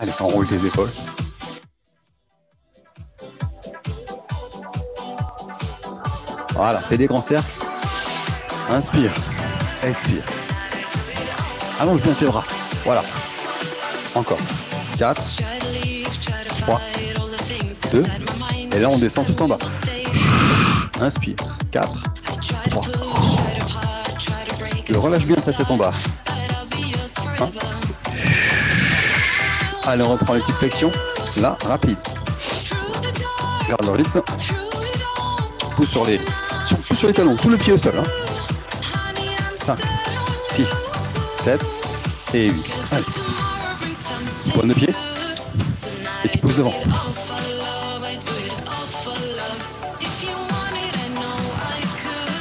Allez, enroule tes épaules. Voilà, fais des grands cercles. Inspire, expire. Allonge bien tes bras. Voilà. Encore. 4, 3, 2. Et là, on descend tout en bas. Inspire. 4, 3. Je relâche bien ta tête en bas. 1. Allez, on reprend les petites flexions. Là, rapide. Garde le rythme. Pousse sur les talons, tout le pied au sol. 5, 6, 7 et 8. Allez. Pointe de pied. Et tu pousses devant.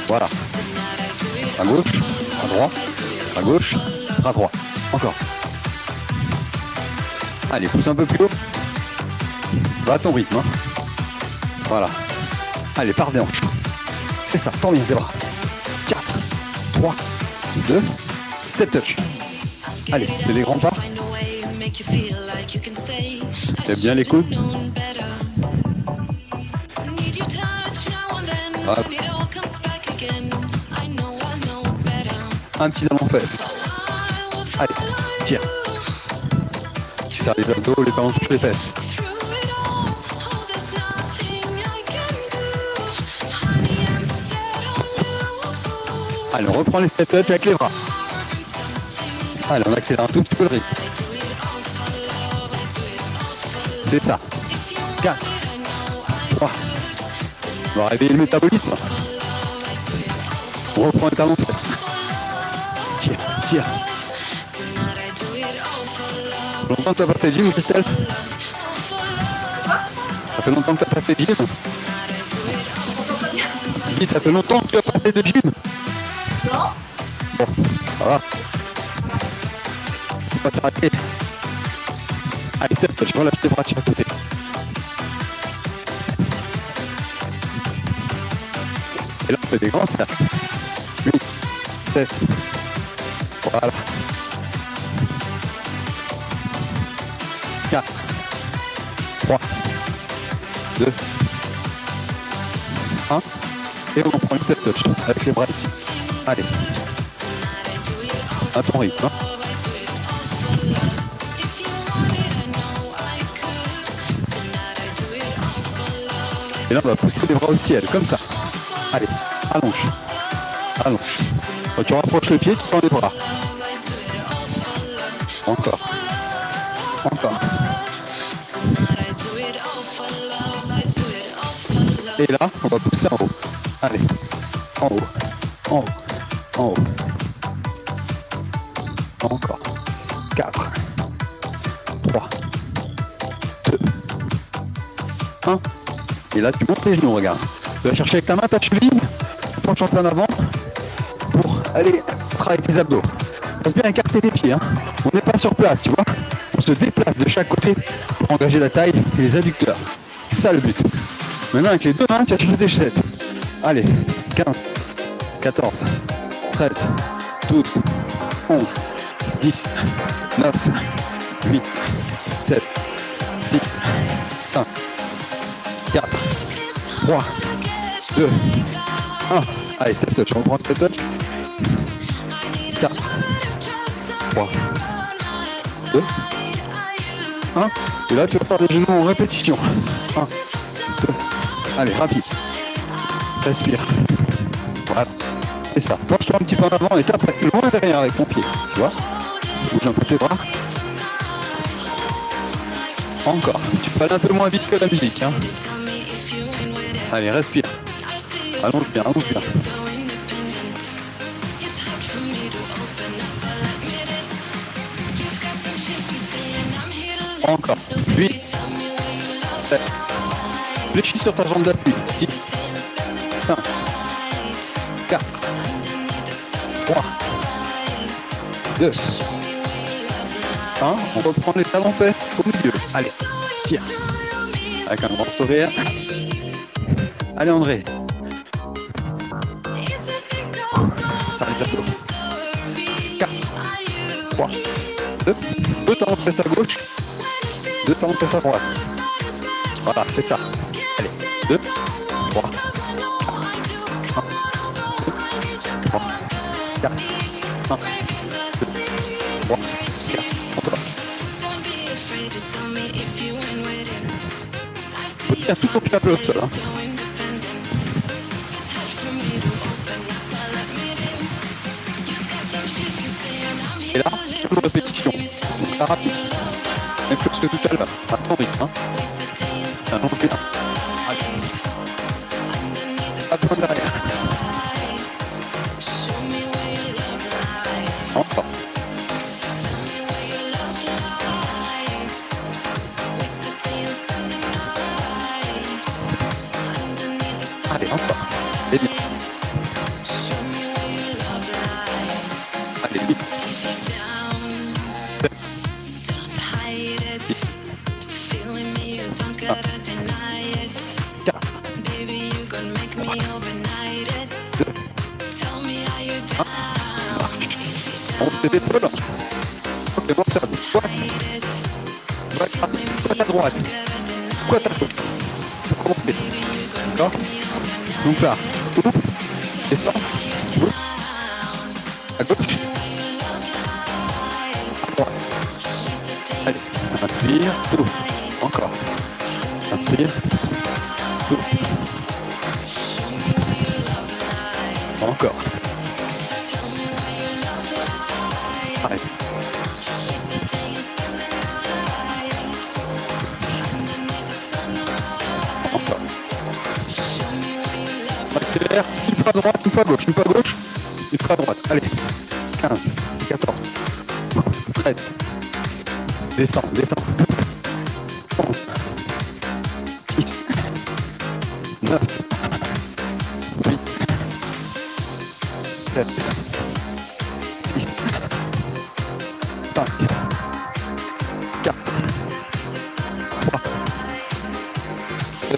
Voilà. À gauche, à droite, à gauche, à droite. Encore. Allez, pousse un peu plus haut. Va à ton rythme. Voilà. Allez, pars des hanches. C'est ça, tends bien tes bras. 4, 3, 2, step touch. Allez, fais des grands pas. T'aimes bien les coudes? Voilà. Un petit avant-fesse. Allez, tire. Tu serres les abdos, les talons touchent les fesses. Allez, on reprend les step touch avec les bras. Allez, on accélère un tout petit peu le rythme. C'est ça. 4, 3. On va réveiller le métabolisme. On reprend les talons fesses. Tire, tire. Ça fait longtemps que tu n'as pas fait de gym, Christelle? Ça fait longtemps que tu n'as pas fait de gym? Oui, ça fait longtemps que tu n'as pas fait de gym? Non. Bon, ça va. Faut pas s'arrêter. Allez, step touch, relâche tes bras de chaque côté. Et là, on fait des grands cercles. 8, 7. Voilà. 4, 3, 2, 1. Et on prend une step touch avec les bras ici. Allez. À ton rythme. Et là, on va pousser les bras au ciel, comme ça. Allez, allonge. Allonge. Quand tu rapproches le pied, tu prends les bras. Encore. Encore. Et là, on va pousser en haut. Allez. En haut. En haut. En haut. Encore. 4. 3. 2. 1. Et là, tu montes les genoux, regarde. Tu vas chercher avec ta main ta cheville, tu penches un peu en avant pour aller travailler tes abdos. Pense bien à écarter les pieds. On n'est pas sur place, tu vois. On se déplace de chaque côté pour engager la taille et les adducteurs. C'est ça le but. Maintenant, avec les deux mains, tu vas chercher des chaussettes. Allez, 15, 14, 13, 12, 11, 10, 9, 8, 7, 6, 5, 4, 3, 2, 1. Allez, step touch, on reprend le step touch. 4, 3, 2, 1. Et là, tu vas faire des genoux en répétition. 1, 2, allez, rapide. Respire. Voilà. C'est ça. Penche-toi un petit peu en avant et tape loin derrière avec ton pied. Tu vois? Bouge un peu tes bras. Encore. Tu peux aller un peu moins vite que la musique. Allez, respire. Allonge bien, allonge bien. Encore. 8, 7. Fléchis sur ta jambe d'appui. 6, 5, 4, 3, 2, 1. On reprend les talons fesses au milieu. Allez, tire. Avec un grand sourire. Allez, André. Ça les abdos. 4, 3, 2. Deux talons fesses à gauche. 2 temps de sa droite. Voilà, c'est ça. Allez, 2, 3, 4, 1, 2, 3, 4, encore. Faut tenir tout ton pied à plat au sol. Hein. Et là, une répétition. Donc ça rapide. Même chose que tout à l'heure. À ton rythme. Hein. Un long bien. Allez. Pas besoin derrière. Encore. Allez, encore. C'est bien. Allez, vite. 7. 6. 5. 4. 2. 1. On fait des épaules. Ok, bon, faire des squats. Squat à droite. Squat à gauche. Pour commencer. D'accord? Donc là, ouvre, descend, ouvre, à gauche, à droite. Allez, inspire, souffle, encore. Inspire, souffle. Encore. Arrête. Encore. Accélère, une fois à droite, une fois à gauche, une fois à gauche, une fois à droite. Allez, 15, 14, 13, descends, descends, 11, 10, 9, 8, 7, 6, 5, 4, 3, 2,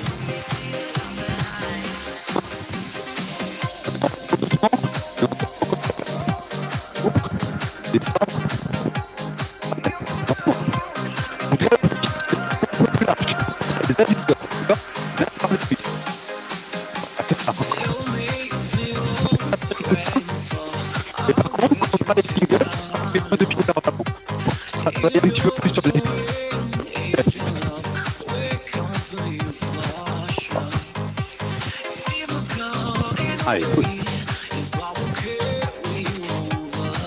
et par contre, quand on fera les singles, on fait peu de pieds avant avant. On va travailler un petit peu plus sur les steps. Allez, pousse.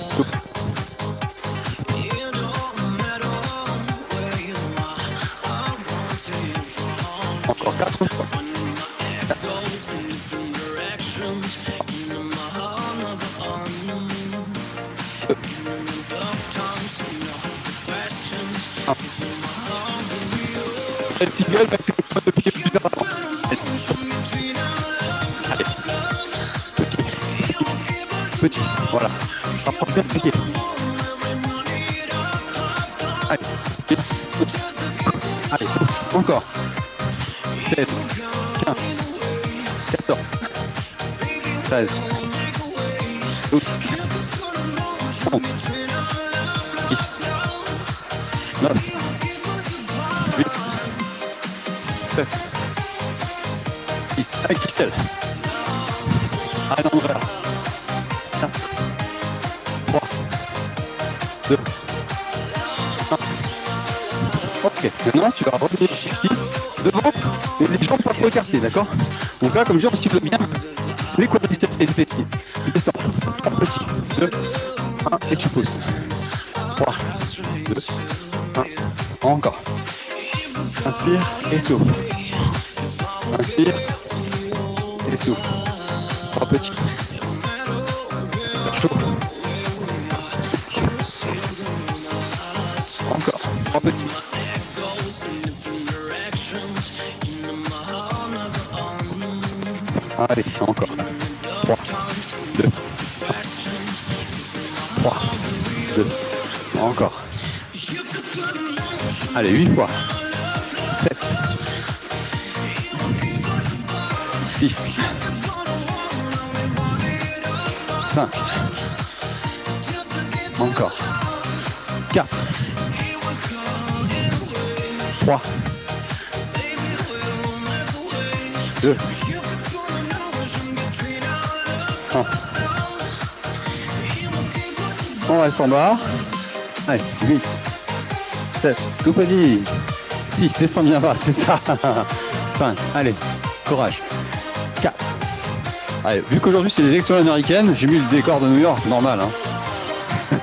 Souffle. Encore 4 fois. 1. Le single va faire le point de pied plus vers avant. Allez. Petit. Voilà. Rapproche bien le pied. Allez. Bien. Allez. Encore. 16. 15. 14. 13. 12. 11. 10. 9. 8. 7. 6. Avec ficelle. À l'envers. 4. 3. 2. 1. Ok. Maintenant, tu vas revenir ici, devant, et les jambes pas trop écartées, d'accord? Donc là, comme je dis, tu veux bien, les quadriceps et les fessiers. Tu descends. 3 petits. 2. 1. Et tu pousses. 3. 2. 1. Encore. Inspire et souffle. Inspire et souffle. 3 petits. Chaud. Encore. 3 petits. Allez, encore. 3, 2, 1. 3, 2, encore. Allez, 8 fois. 7, 6, 5, encore. 4, 3, 2, 1. On reste en bas. Allez, 8, 7, tout petit. 6, descends bien bas, c'est ça. 5, allez, courage. 4. Allez, vu qu'aujourd'hui c'est les élections américaines, j'ai mis le décor de New York, normal.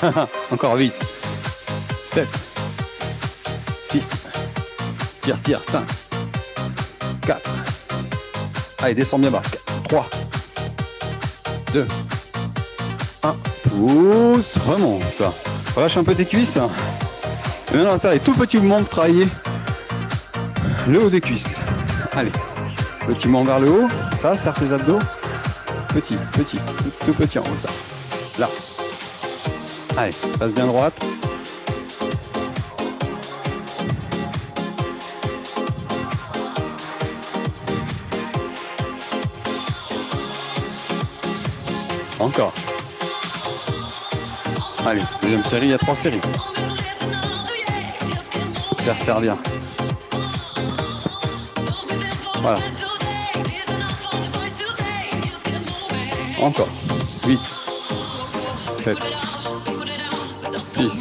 Hein. Encore 8, 7, 6, tire, 5, 4. Allez, descends bien bas. 3, 2, 1. Pousse, remonte. Relâche un peu tes cuisses. Et maintenant, on va faire les tout petits mouvements pour travailler le haut des cuisses. Allez, petit mouvement vers le haut. Ça, serre tes abdos. Petit, tout petit en haut, ça. Là. Allez, passe bien droite. Encore. Allez, deuxième série, il y a 3 séries. Serre bien. Voilà. Encore. 8, 7, 6.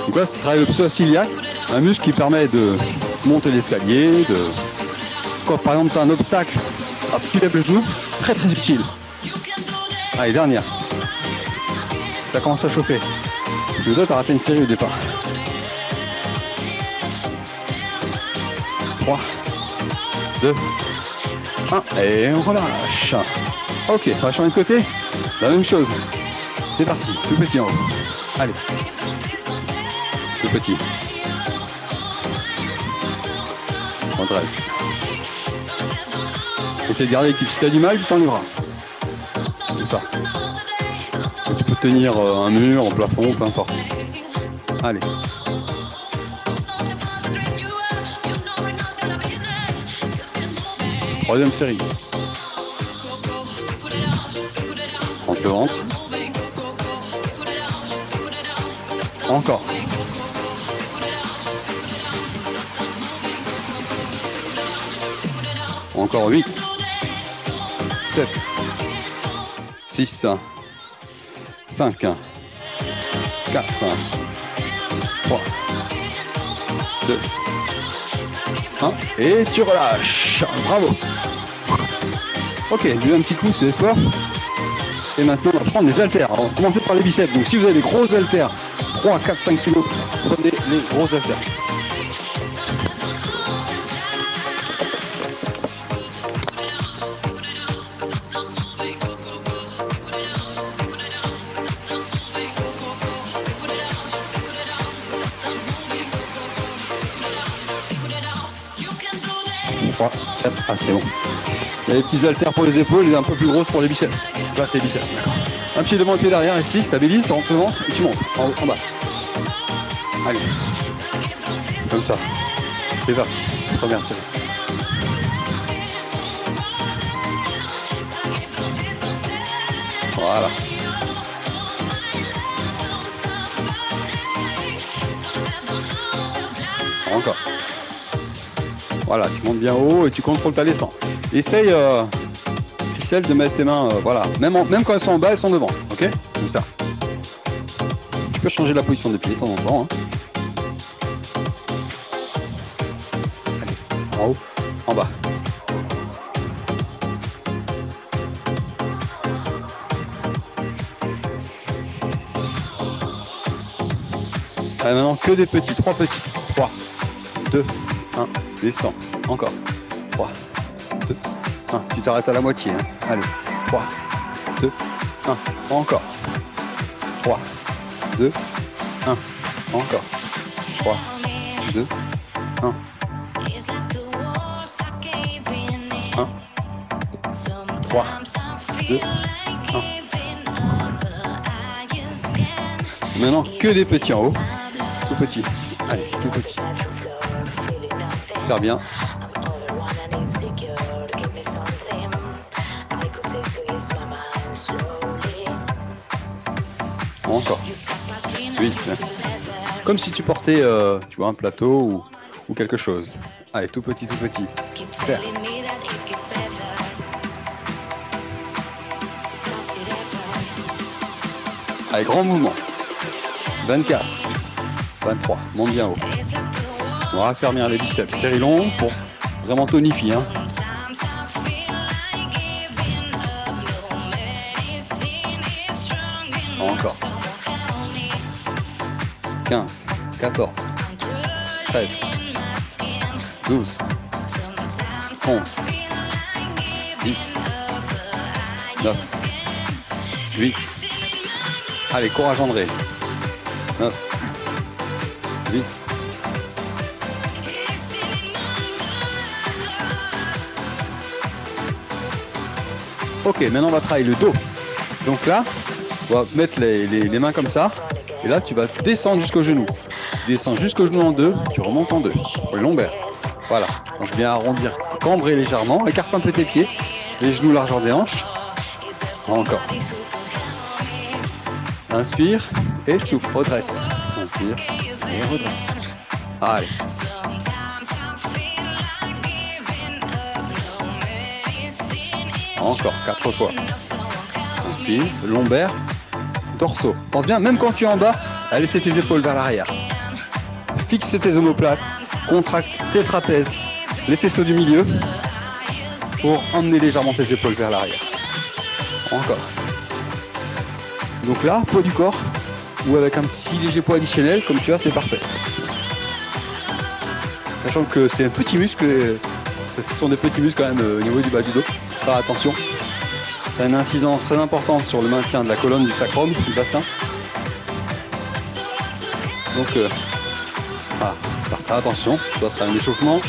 Donc là, c'est travaille le psoas iliaque, un muscle qui permet de monter l'escalier, de... Quand par exemple tu as un obstacle, hop, tu lèves le genou, très utile. Allez, dernière. Ça commence à chauffer. Le dos, t'as raté une série au départ. 3, 2, 1, et on relâche. Ok, on va changer de côté. La même chose. C'est parti, tout petit en haut. Allez. Tout petit. On dresse. Essaye de garder l'équipe. Si t'as du mal, tu t'enlèveras. Comme ça. Et tu peux tenir un mur, un plafond, peu importe. Allez. Troisième série. Rentre le ventre. Encore. Encore 8, 7, 6, 5, 4, 3, 2, 1, et tu relâches. Bravo. Ok, j'ai un petit coup, c'est l'espoir. Et maintenant, on va prendre les haltères. Alors, on va commencer par les biceps. Donc, si vous avez des gros haltères, 3, 4, 5 kg, prenez les gros haltères. Ah, c'est bon. Il y a des petits haltères pour les épaules et un peu plus grosses pour les biceps. Là, c'est les biceps. Un pied devant, un pied derrière. Ici, stabilise, ça rentre devant et tu montes en bas. Allez. Comme ça. C'est parti. Première série. Voilà. Encore. Voilà, tu montes bien haut et tu contrôles ta descente. Essaye, ficelle de mettre tes mains, voilà. Même quand elles sont en bas, elles sont devant. Ok? Comme ça. Tu peux changer la position des pieds de temps en temps. Hein. Allez, en haut, en bas. Allez, maintenant que des petits, 3 petits. 3, 2, 1, descends. Encore. 3, 2, 1. Tu t'arrêtes à la moitié. Hein. Allez. 3, 2, 1. Encore. 3, 2, 1. Encore. 3, 2, 1. 1. 3, 2, 1. Maintenant, que des petits en haut. Tout petit. Allez, tout petit. Serre bien. Encore. 8. Comme si tu portais tu vois, un plateau ou quelque chose. Allez, tout petit, tout petit. Serre. Allez, grand mouvement. 24, 23, monte bien haut. On va raffermir les biceps. Série longue pour vraiment tonifier. Hein. Encore. 15, 14, 13, 12, 11, 10, 9, 8. Allez, courage André. 9, 8. Ok, maintenant on va travailler le dos. Donc là, on va mettre les mains comme ça. Et là, tu vas descendre jusqu'au genou. Tu descends jusqu'au genou en deux, tu remontes en deux. Pour le lombaire. Voilà. Donc je viens arrondir, cambrer légèrement. Écarte un peu tes pieds. Les genoux largeur des hanches. Encore. Inspire et souffle. Redresse. Inspire et redresse. Allez. Encore 4 fois. Inspire, lombaire, dorsaux. Pense bien, même quand tu es en bas, à laisser tes épaules vers l'arrière. Fixe tes omoplates, contracte tes trapèzes, les faisceaux du milieu pour emmener légèrement tes épaules vers l'arrière. Encore. Donc là, poids du corps ou avec un petit léger poids additionnel, comme tu as, c'est parfait. Sachant que c'est un petit muscle, ce sont des petits muscles quand même au niveau du bas du dos. Faire attention. Ça a une incidence très importante sur le maintien de la colonne, du sacrum, du bassin. Donc, voilà, faire attention, tu dois faire un échauffement.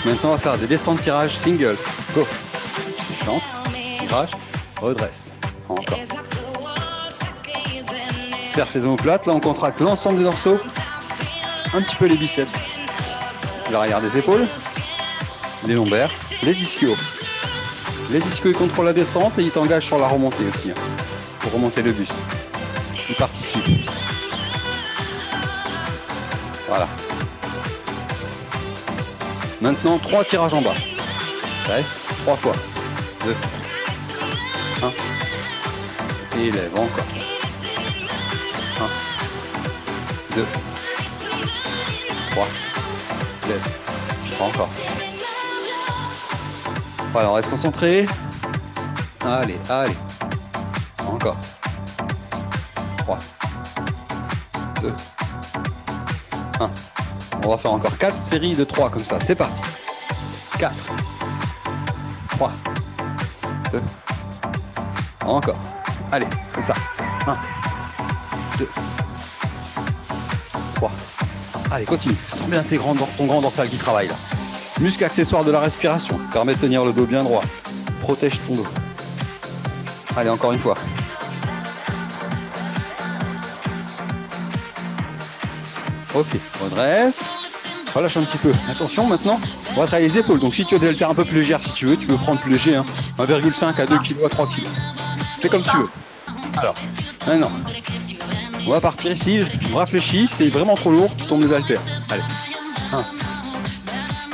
Maintenant, on va faire des descentes tirages single. Go. Tu chantes, tirage, redresse. Encore. Serre tes omoplates, là on contracte l'ensemble des dorsaux. Un petit peu les biceps. L'arrière des épaules, les lombaires, les ischios. Les ischios ils contrôlent la descente et ils t'engagent sur la remontée aussi, hein, pour remonter le buste. Ils participent. Voilà. Maintenant, 3 tirages en bas. Reste 3 fois. 2. 1. Et élève encore. 1. 2. 3. Lève. Encore. Voilà, on reste concentré. Allez, allez. Encore. 3. 2. 1. On va faire encore 4 séries de 3 comme ça. C'est parti. 4. 3. 2. Encore. Allez, comme ça. 1. 2. 3. Allez, continue. Sens bien ton grand dorsal qui travaille là. Muscle accessoire de la respiration. Permet de tenir le dos bien droit. Protège ton dos. Allez, encore une fois. Ok, redresse. Relâche un petit peu. Attention maintenant, on va travailler les épaules. Donc si tu as des haltères un peu plus légères, si tu veux, tu peux prendre plus léger. Hein. 1,5 à 2 kg à 3 kg. C'est comme tu veux. Alors, maintenant, on va partir ici. On réfléchit. C'est vraiment trop lourd. Tu tombes les haltères. Allez. 1,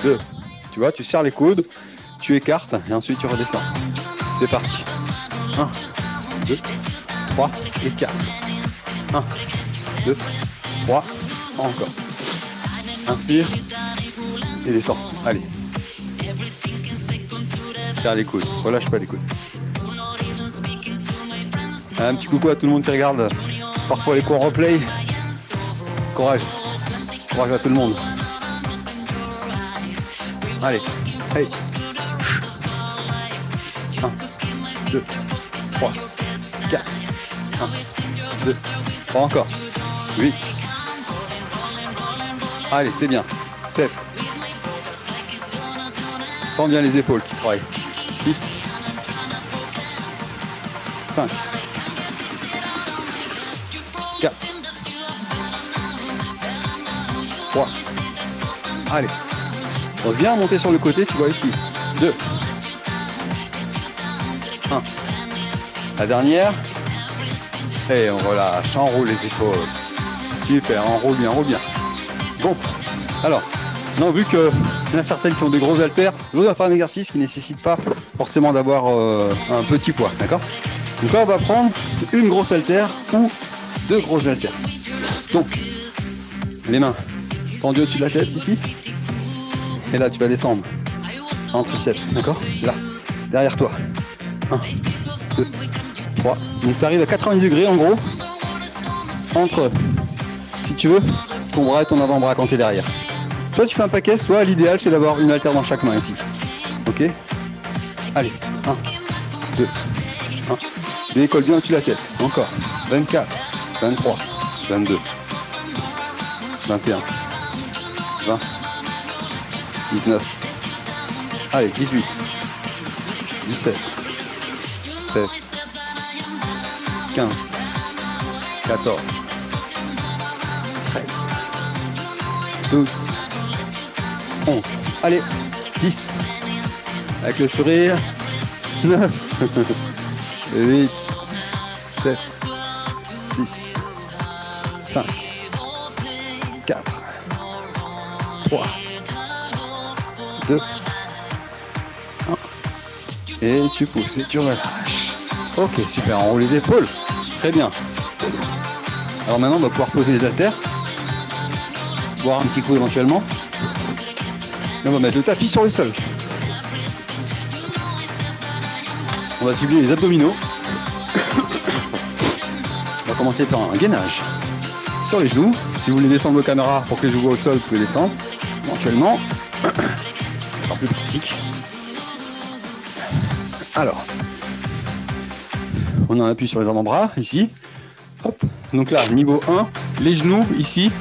2. Tu vois, tu serres les coudes. Tu écartes et ensuite tu redescends. C'est parti. 1, 2, 3 et 4. 1, 2, 3. Encore. Inspire et descends. Allez. Serre les coudes. Relâche pas les coudes. Un petit coucou à tout le monde qui regarde parfois les cours en replay. Courage. Courage à tout le monde. Allez. Hey. 1, 2, 3, 4. 1, 2, 3 encore. 8. Allez, c'est bien. 7. Sens bien les épaules qui travaillent. 6. 5. 4. 3. Allez. On vient monter sur le côté, tu vois ici. 2. 1. La dernière. Et on relâche, enroule les épaules. Super, enroule bien, enroule bien. Bon, alors, Non, vu qu'il y en a certaines qui ont des gros haltères, je dois faire un exercice qui ne nécessite pas forcément d'avoir un petit poids, d'accord? Donc là, on va prendre une grosse haltère ou deux grosses haltères. Donc, les mains tendues au-dessus de la tête, ici. Et là, tu vas descendre en triceps, d'accord? Là, derrière toi. 1, 2, 3. Donc, tu arrives à 90 degrés, en gros, entre, si tu veux, ton bras et ton avant-bras quand tu es derrière. Soit tu fais un paquet, soit l'idéal, c'est d'avoir une haltère dans chaque main, ici. Ok? Allez, 1, 2, 1. Décolle bien au-dessus de la tête. Encore. 24, 23, 22, 21, 20, 19. Allez, 18, 17, 16, 15, 14, 13, 12, 11. Allez, 10. Avec le sourire. 9, 8, 7, 6, 5, 4, 3, 2, 1. Et tu pousses et tu relâches. Ok, super, on roule les épaules. Très bien. Alors maintenant, on va pouvoir poser les haltères. Boire un petit coup éventuellement. Et on va mettre le tapis sur le sol. On va cibler les abdominaux. On va commencer par un gainage sur les genoux. Si vous voulez descendre vos caméras pour que je vous vois au sol, vous pouvez descendre. Éventuellement, c'est plus pratique. Alors, on a un appui sur les avant-bras, ici. Hop. Donc là, niveau 1, les genoux, ici,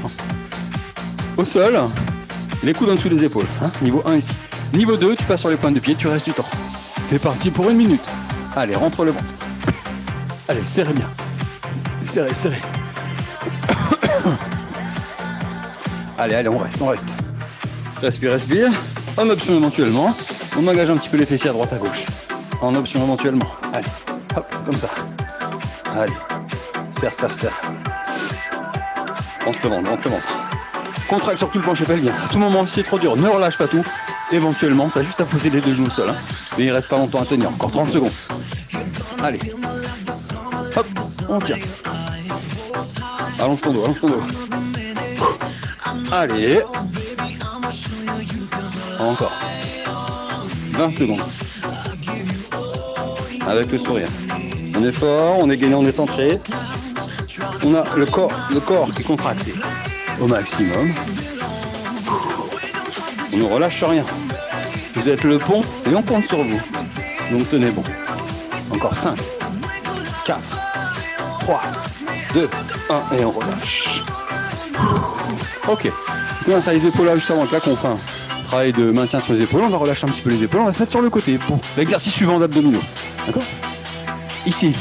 au sol, les coudes en dessous des épaules. Hein, niveau 1, ici. Niveau 2, tu passes sur les pointes de pied, tu restes du temps. C'est parti pour 1 minute. Allez, rentre le ventre. Allez, serrez bien. Serrez, serrez. Allez, on reste, on reste. Respire, respire. En option éventuellement, on engage un petit peu les fessiers à droite à gauche. En option éventuellement. Allez, hop, comme ça. Allez, serre, serre, serre. Rentre le ventre, rentre le ventre. Contracte sur tout le plancher pelvien. À tout moment, si c'est trop dur, ne relâche pas tout. Éventuellement, tu as juste à poser les deux genoux au sol. Hein. Mais il reste pas longtemps à tenir, encore 30 secondes. Allez. Hop, on tire. Allonge ton dos, allonge ton dos. Allez. Encore. 20 secondes. Avec le sourire. On est fort, on est gainé, on est centré. On a le corps qui est contracté au maximum. On ne relâche rien. Vous êtes le pont et on compte sur vous. Donc tenez bon. Encore 5, 4, 3, 2, 1 et on relâche. Ok. On a les épaules là juste avant le claque, on fait un travail de maintien sur les épaules. On va relâcher un petit peu les épaules. On va se mettre sur le côté pour l'exercice suivant d'abdominaux. D'accord? Ici.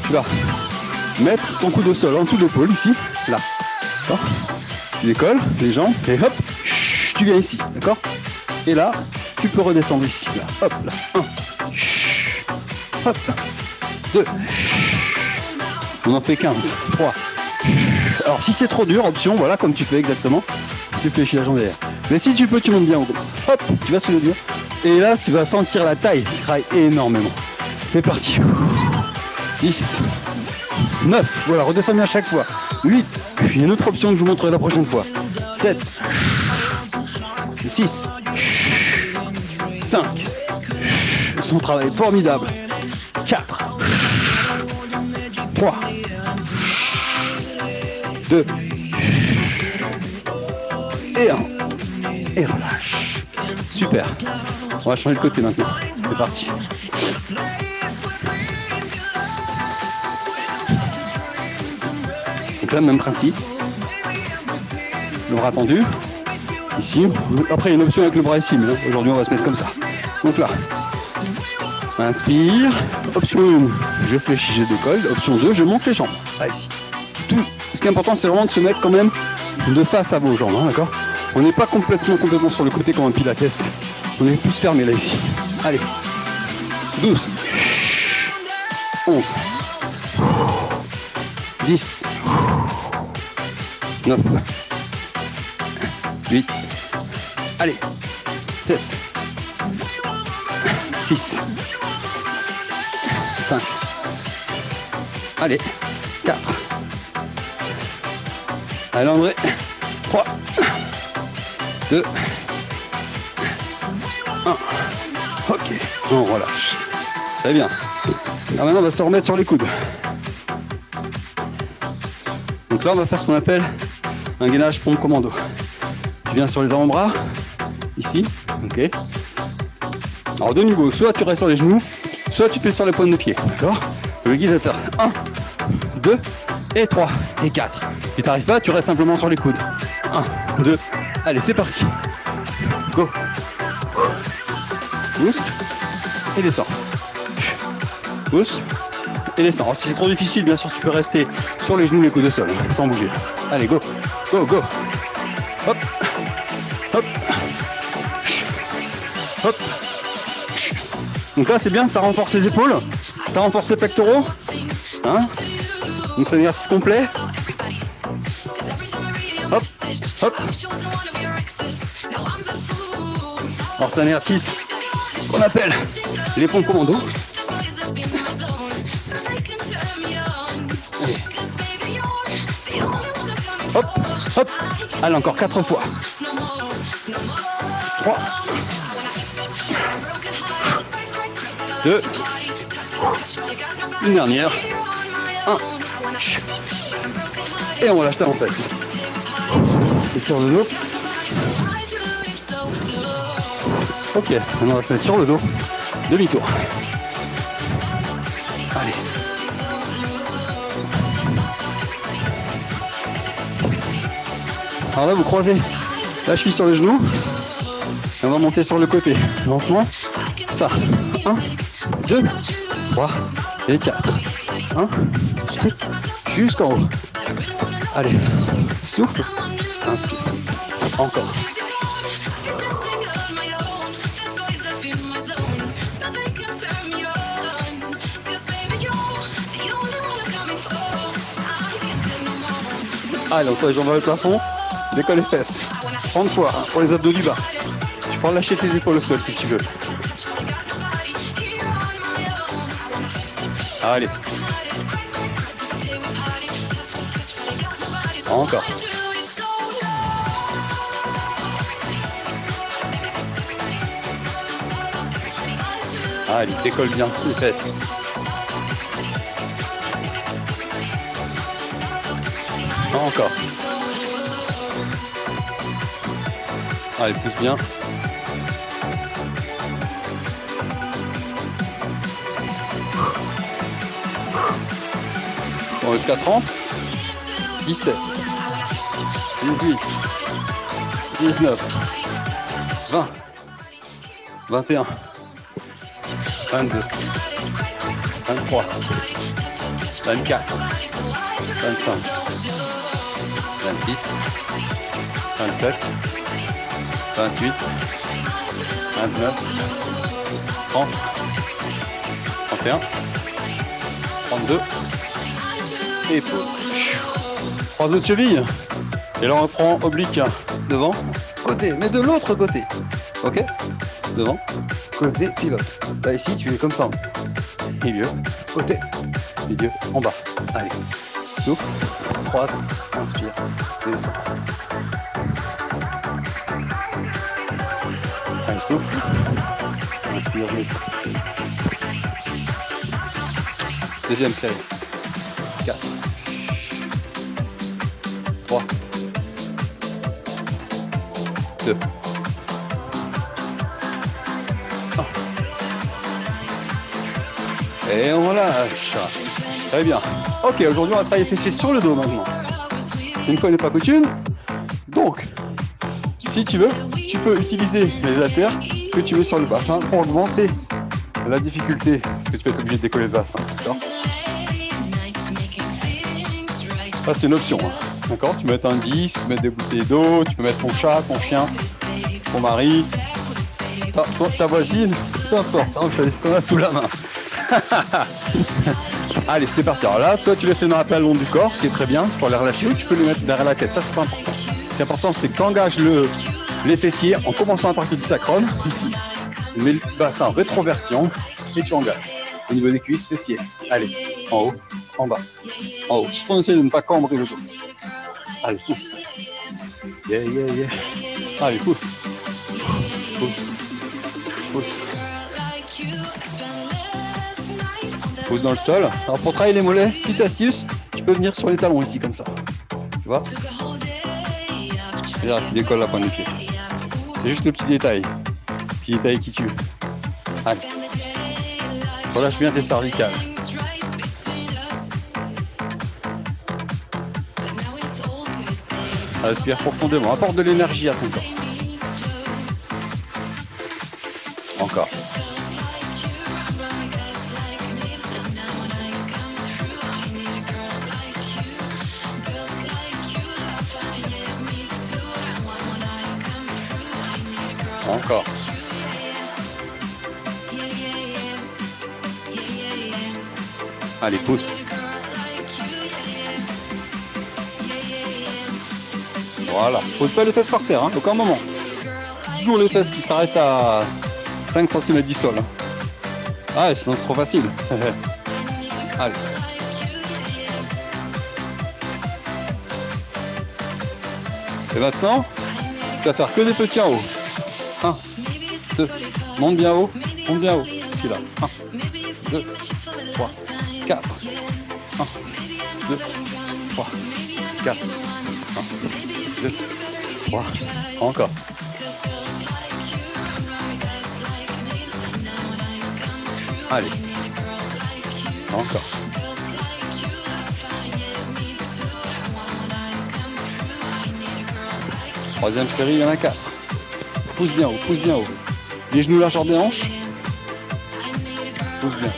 Tu vas mettre ton coude au sol en dessous de l'épaule ici. Là. D'accord? Tu décolles les jambes et hop, tu viens ici, d'accord? Et là, tu peux redescendre ici, là, hop, là, 1, hop, 2, on en fait 15, 3. Alors si c'est trop dur, option, voilà, comme tu fais exactement, tu fléchis la jambe derrière. Mais si tu peux, tu montes bien en comme ça, hop, tu vas soulever bien. Et là, tu vas sentir la taille qui travaille énormément. C'est parti. 10, 9, voilà, redescends bien à chaque fois. 8, il y a une autre option que je vous montrerai la prochaine fois. 7, 6, 5, son travail formidable. 4, 3, 2, et 1. Et relâche. Super. On va changer de côté maintenant. C'est parti. Donc là, même principe. Le bras tendu. Ici. Après, il y a une option avec le bras ici, mais aujourd'hui, on va se mettre comme ça. Donc là. Inspire. Option 1, je fléchis, je décolle. Option 2, je monte les jambes. Là, ici. Tout. Ce qui est important, c'est vraiment de se mettre quand même de face à vos jambes, hein, d'accord? On n'est pas complètement sur le côté comme un pilates. On est plus fermé là, ici. Allez. 12. 11. 10. 9. 8. Allez. 7. 6. 5. Allez. 4. Allez André. 3. 2. 1. Ok. On relâche. Très bien. Alors maintenant on va se remettre sur les coudes. Donc là on va faire ce qu'on appelle un gainage pompe commando. Tu viens sur les avant-bras, ici, ok. Alors deux niveaux, soit tu restes sur les genoux, soit tu fais sur les pointes de pied, d'accord. Le guidateur, 1, 2 et 3 et 4. Si tu n'arrives pas, tu restes simplement sur les coudes. 1, 2, allez c'est parti. Go. Pousse et descends. Pousse et descends. Alors, si c'est trop difficile, bien sûr tu peux rester sur les genoux, les coudes au sol, sans bouger. Allez go, go, go. Hop, hop, hop. Donc là c'est bien, ça renforce les épaules, ça renforce les pectoraux. Hein, donc c'est un exercice complet. Hop, hop. Alors c'est un exercice qu'on appelle les pompes commando. Allez. Hop, hop. Allez, encore 4 fois. 3. 2. Une dernière. 1. Et on relâche ta en face. Et sur le dos. Ok, maintenant on va se mettre sur le dos. Demi-tour. Allez. Alors là vous croisez la cheville sur le genou. Et on va monter sur le côté. Lentement. Ça. 1, 2, 3 et 4. 1, 2, jusqu'en haut. Allez. Souffle. Inspire. Encore. Allez, on prend les jambes vers le plafond, décolle les fesses. 30 fois pour les abdos du bas. Tu peux lâcher tes épaules au sol si tu veux. Allez. Encore. Allez, décolle bien les fesses. Encore. Allez, pousse bien. Bon, jusqu'à 30. 17. 18. 19. 20. 21. 22. 23. 24. 25. 26, 27, 28, 29, 30, 31, 32, et pause. 3 autres chevilles. Et là on reprend oblique devant, côté, mais de l'autre côté. Ok. Devant, côté, pivote. Là ici tu es comme ça. Milieu, côté, milieu, en bas. Allez. Souffle, croise, inspire, descend. Allez, souffle, inspire, descend. Deuxième série. 4. 3. 2. 1. Et on relâche. Très bien. Ok, aujourd'hui on va travailler fessiers sur le dos maintenant. Une fois n'est pas coutume. Donc, si tu veux, tu peux utiliser les haltères que tu mets sur le bassin pour augmenter la difficulté. Parce que tu vas être obligé de décoller le bassin. D'accord ? Ça c'est une option. Hein. D'accord ? Tu peux mettre un disque, tu peux mettre des bouteilles d'eau, tu peux mettre ton chat, ton chien, ton mari, ta voisine, peu importe. Hein, c'est ce qu'on a sous la main. Allez, c'est parti. Alors là, soit tu laisses les mains un peu à le long du corps, ce qui est très bien, pour les relâcher, ou tu peux les mettre derrière la tête. Ça, c'est pas important. c'est important, c'est que tu engages les fessiers en commençant à partir du sacrum, ici. Tu mets le bassin en rétroversion et tu engages. Au niveau des cuisses, fessiers. Allez, en haut, en bas, en haut. Juste pour essayer de ne pas cambrer le dos. Allez, pousse. Yeah, yeah, yeah. Allez, pousse. Pousse. Pousse. Pousse dans le sol. Alors pour travailler les mollets, petite astuce, tu peux venir sur les talons ici comme ça. Tu vois? Regarde qui décolle la pointe du pied. C'est juste le petit détail. Petit détail qui tue. Allez. Relâche bien tes cervicales. Respire profondément. Apporte de l'énergie à ton corps. Encore. Encore. Allez, pousse. Voilà. Pose pas les fesses par terre, hein, aucun moment. Toujours les fesses qui s'arrêtent à 5 cm du sol. Ah, sinon c'est trop facile. Allez. Et maintenant, tu vas faire que des petits en haut. 1, 2, monte bien haut, monte bien haut. Ici là. 1, 2, 3, 4. 1, 2, 3, 4. 1, 2, 3. Encore. Allez. Encore. Troisième série, il y en a 4. Pousse bien haut, pousse bien haut. Les genoux largeur des hanches. Pousse bien.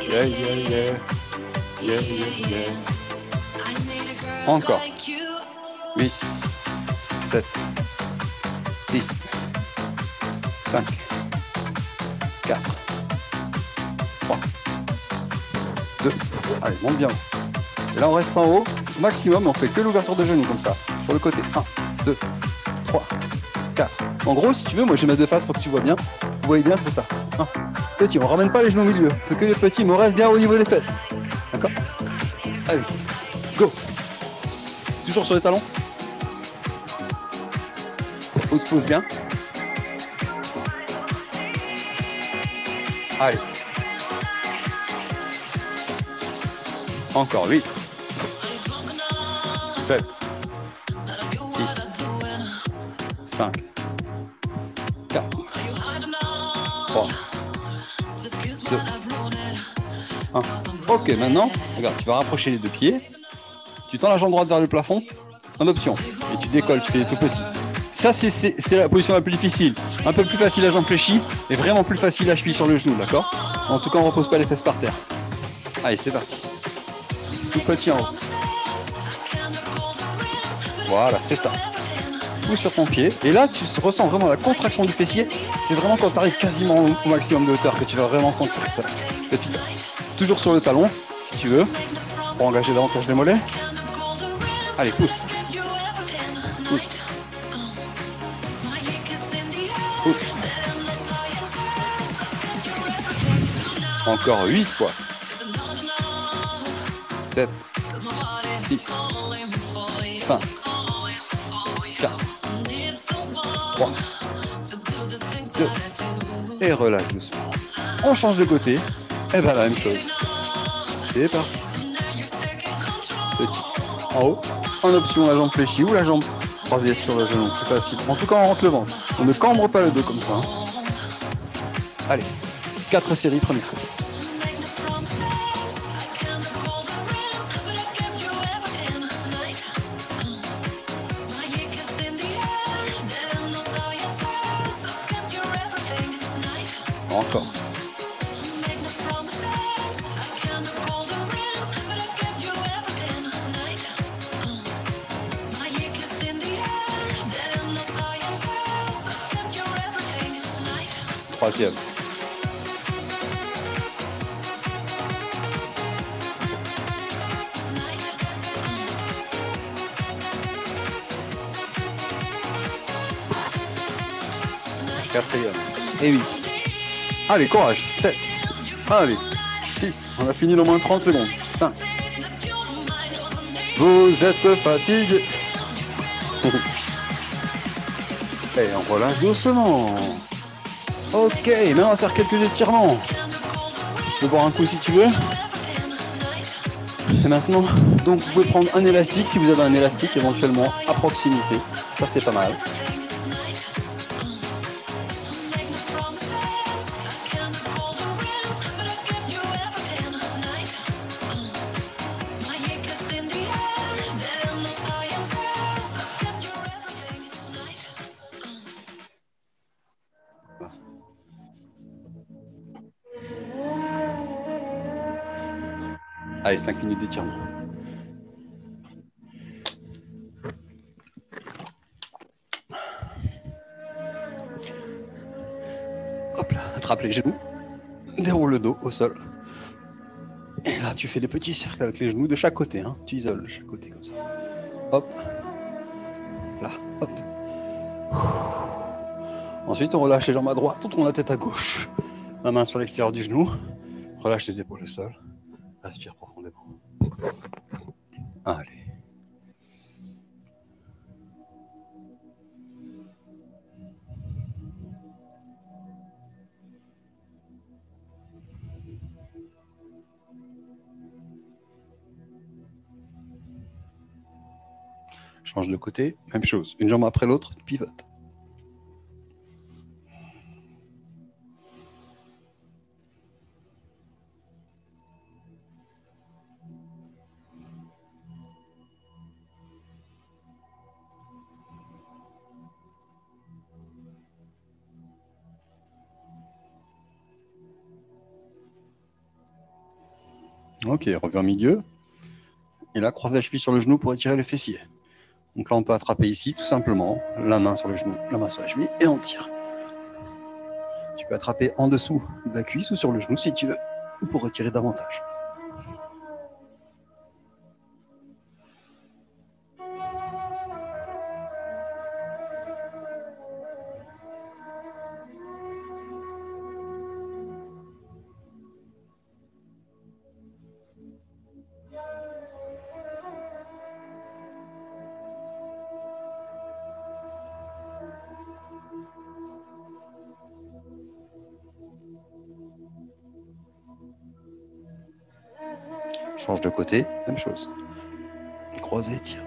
Yeah, yeah, yeah. Yeah, yeah, yeah. Encore. 8, 7, 6, 5, 4, 3, 2. Allez, monte bien haut. Et là, on reste en haut. Au maximum, on fait que l'ouverture de genoux comme ça. Sur le côté. 1, 2, 3, 4. En gros, si tu veux, moi j'ai mes deux faces pour que tu vois bien. Vous voyez bien, c'est ça. 1. Petit, on ramène pas les genoux au milieu. On fait que les petits, mais on reste bien au niveau des fesses. D'accord? Allez, go. Toujours sur les talons. Pousse bien. Allez. Encore 8. 7. 6. 5. 4. 3. 2. 1. Ok, maintenant, regarde, tu vas rapprocher les deux pieds. Tu tends la jambe droite vers le plafond, en option. Et tu décolles, tu fais des tout petits. Ça, c'est la position la plus difficile. Un peu plus facile à jambe fléchie et vraiment plus facile à cheville sur le genou, d'accord? En tout cas, on ne repose pas les fesses par terre. Allez, c'est parti. Tout petit en haut. Voilà, c'est ça. Pousse sur ton pied. Et là, tu ressens vraiment la contraction du fessier. C'est vraiment quand tu arrives quasiment au maximum de hauteur que tu vas vraiment sentir ça. C'est efficace. Toujours sur le talon, si tu veux, pour engager davantage les mollets. Allez, pousse. Pousse. Pousse. Encore 8 fois. 7, 6, 5, 4, 3, 2, et relâche doucement. On change de côté, et bien la même chose. C'est parti. Petit. En haut, en option la jambe fléchie ou la jambe croisée sur le genou, c'est facile. En tout cas, on rentre le ventre. On ne cambre pas le dos comme ça. Hein. Allez, 4 séries, premier coup. Encore. Troisième. Quatrième. Et 8. Allez, courage. 7. Allez. 6. On a fini dans moins de 30 secondes. 5. Vous êtes fatigué. Et on relâche doucement. Ok, maintenant on va faire quelques étirements. Tu peux boire un coup si tu veux. Et maintenant, donc vous pouvez prendre un élastique si vous avez un élastique éventuellement à proximité. Ça c'est pas mal. Allez, 5 minutes d'étirement. Hop là, attrape les genoux, déroule le dos au sol. Et là, tu fais des petits cercles avec les genoux de chaque côté. Hein. Tu isoles de chaque côté comme ça. Hop. Là, hop. Ensuite, on relâche les jambes à droite, on tourne la tête à gauche. La main sur l'extérieur du genou. Relâche les épaules au sol. Respire profondément. Allez. Change de côté, même chose. Une jambe après l'autre, pivote. Ok, revers milieu. Et là, croise la cheville sur le genou pour étirer les fessiers. Donc là, on peut attraper ici, tout simplement, la main sur le genou, la main sur la cheville, et on tire. Tu peux attraper en dessous de la cuisse ou sur le genou si tu veux, ou pour retirer davantage. Change de côté, même chose. Croisé, tire.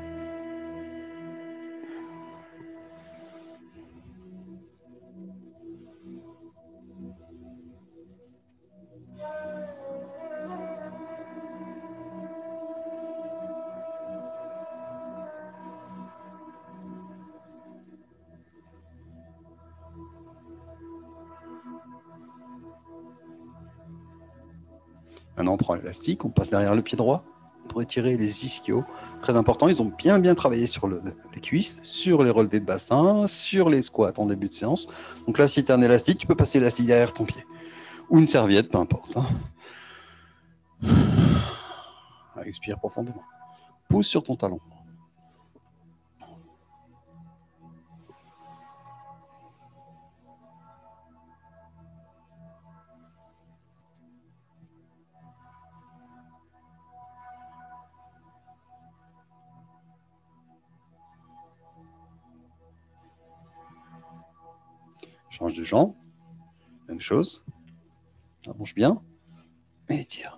Maintenant, on prend l'élastique, on passe derrière le pied droit pour étirer les ischios. Très important, ils ont bien travaillé sur les cuisses, sur les relevés de bassin, sur les squats en début de séance. Donc là, si tu as un élastique, tu peux passer l'élastique derrière ton pied. Ou une serviette, peu importe. Hein. Expire profondément. Pousse sur ton talon. Change de jambe. Même chose. Allonge bien. Et tire.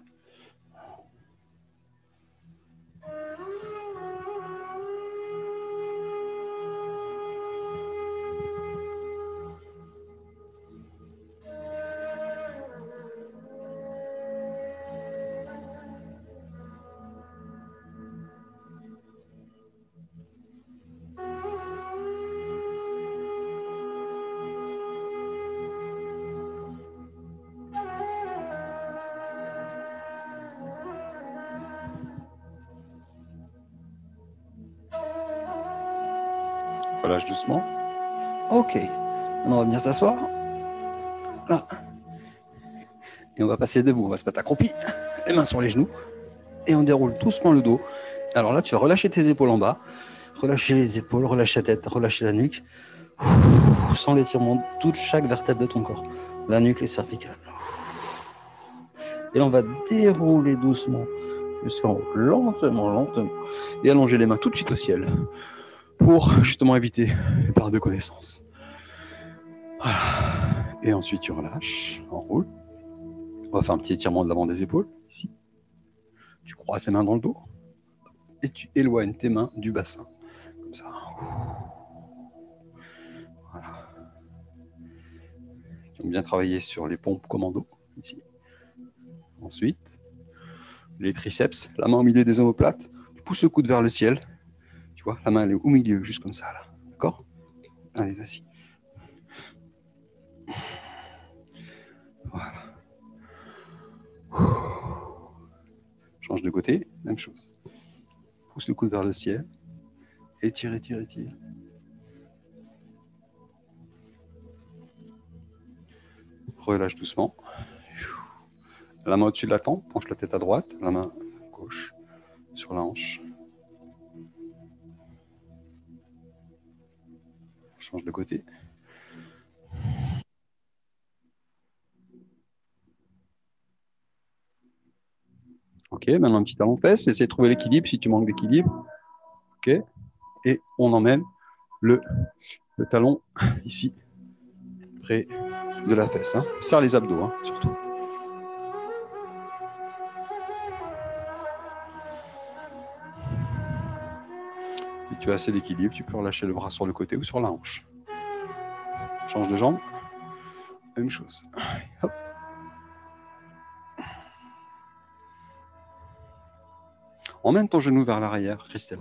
Relâche doucement. Ok. Maintenant, on va venir s'asseoir. Là. Et on va passer debout. On va se mettre accroupi. Les mains sur les genoux. Et on déroule doucement le dos. Alors là, tu vas relâcher tes épaules en bas. Relâcher les épaules, relâcher la tête, relâcher la nuque. Sans l'étirement de toute chaque vertèbre de ton corps. La nuque, les cervicales. Et là, on va dérouler doucement jusqu'en haut, lentement, lentement. Et allonger les mains tout de suite au ciel pour justement éviter les pertes de connaissance. Voilà. Et ensuite, tu relâches, enroule. On va faire un petit étirement de l'avant des épaules, ici. Tu croises tes mains dans le dos et tu éloignes tes mains du bassin, comme ça. Voilà. Tu as bien travaillé sur les pompes commando, ici. Ensuite, les triceps, la main au milieu des omoplates. Tu pousses le coude vers le ciel. Tu vois, la main elle est au milieu, juste comme ça, là. D'accord? Allez, vas-y. Voilà. Change de côté, même chose. Pousse le coude vers le ciel. Étire, étire, étire. Relâche doucement. La main au-dessus de la tempe, penche la tête à droite, la main gauche sur la hanche. Change de côté. Ok, maintenant un petit talon-fesse. Essaye de trouver l'équilibre si tu manques d'équilibre. Ok. Et on emmène le talon ici, près de la fesse. Hein. Serre les abdos, hein, surtout. Si tu as assez d'équilibre, tu peux relâcher le bras sur le côté ou sur la hanche. Change de jambe. Même chose. Hop. Emmène ton genou vers l'arrière, Christelle.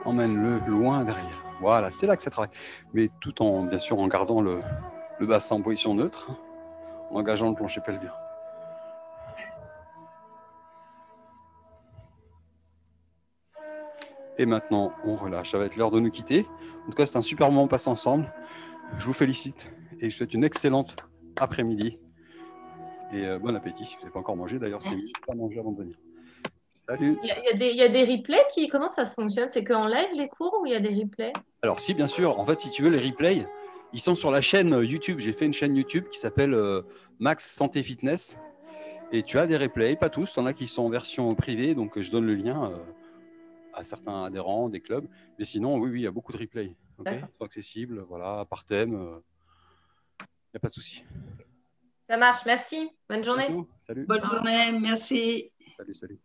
Emmène-le loin derrière. Voilà, c'est là que ça travaille. Mais tout en, bien sûr, en gardant le bassin en position neutre, en engageant le plancher pelvien. Et maintenant, on relâche. Ça va être l'heure de nous quitter. En tout cas, c'est un super moment passé ensemble. Je vous félicite et je vous souhaite une excellente après-midi. Et bon appétit si vous n'avez pas encore mangé. D'ailleurs, c'est mieux de pas manger avant de venir. Salut. Il y a des replays qui. Comment ça se fonctionne? C'est qu'en live les cours ou il y a des replays? Alors, si, bien sûr. En fait, si tu veux, les replays, ils sont sur la chaîne YouTube. J'ai fait une chaîne YouTube qui s'appelle Max Santé Fitness. Et tu as des replays, pas tous. Tu en as qui sont en version privée. Donc, je donne le lien à certains adhérents des clubs. Mais sinon, oui, il y a beaucoup de replays. Okay, ils sont accessibles, voilà, par thème. Il n'y a pas de souci. Ça marche, merci. Bonne journée. Salut. Bonne journée, merci. Salut.